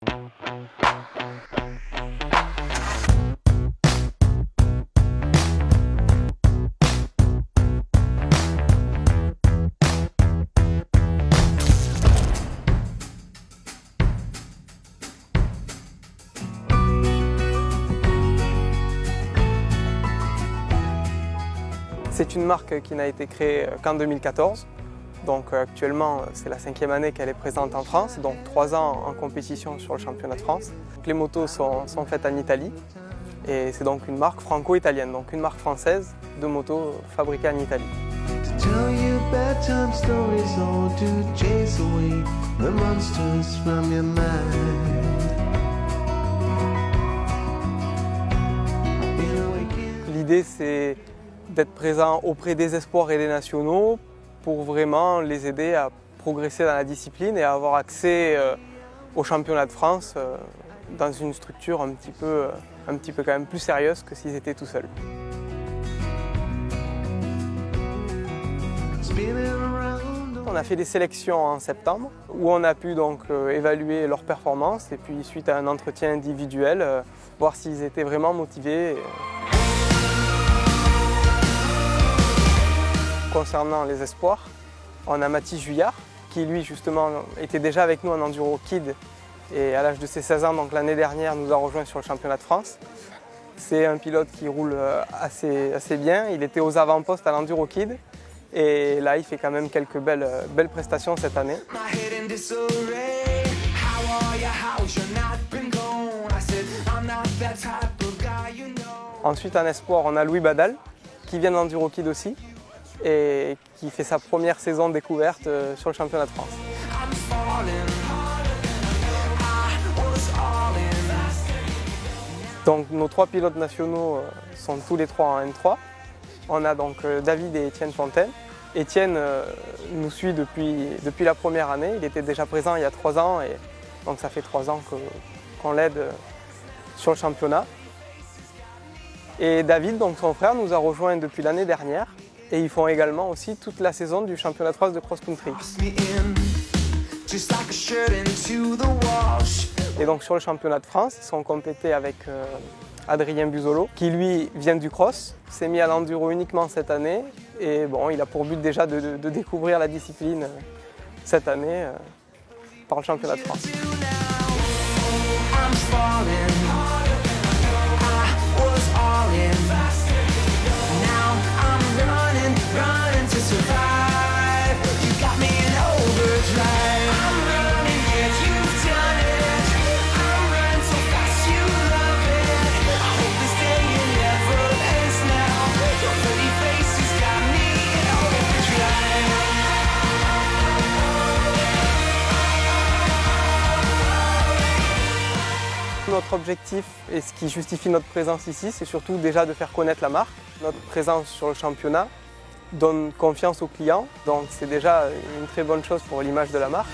C'est une marque qui n'a été créée qu'en 2014. Donc actuellement, c'est la 5e année qu'elle est présente en France, donc 3 ans en compétition sur le championnat de France. Les motos sont faites en Italie et c'est donc une marque franco-italienne, donc une marque française de motos fabriquées en Italie. L'idée, c'est d'être présent auprès des espoirs et des nationaux pour vraiment les aider à progresser dans la discipline et à avoir accès au championnat de France dans une structure un petit peu quand même plus sérieuse que s'ils étaient tout seuls. On a fait des sélections en septembre où on a pu donc évaluer leurs performances et puis suite à un entretien individuel, voir s'ils étaient vraiment motivés. Concernant les espoirs, on a Mathis Juillard qui lui justement était déjà avec nous en Enduro Kid et à l'âge de ses 16 ans, donc l'année dernière, nous a rejoint sur le championnat de France. C'est un pilote qui roule assez bien, il était aux avant-postes à l'Enduro Kid et là il fait quand même quelques belles prestations cette année. Ensuite en espoir, on a Louis Badal qui vient d'Enduro Kid aussi et qui fait sa première saison de découverte sur le championnat de France. Donc nos 3 pilotes nationaux sont tous les 3 en N3. On a donc David et Étienne Fontaine. Étienne nous suit depuis la première année, il était déjà présent il y a 3 ans et donc ça fait 3 ans qu'on l'aide sur le championnat. Et David, donc son frère, nous a rejoint depuis l'année dernière. Et ils font également aussi toute la saison du championnat de France de cross-country. Et donc sur le championnat de France, ils sont complétés avec Adrien Buzolo, qui lui vient du cross, s'est mis à l'enduro uniquement cette année. Et bon, il a pour but déjà de découvrir la discipline cette année par le championnat de France. Notre objectif et ce qui justifie notre présence ici, c'est surtout déjà de faire connaître la marque. Notre présence sur le championnat donne confiance aux clients, donc c'est déjà une très bonne chose pour l'image de la marque.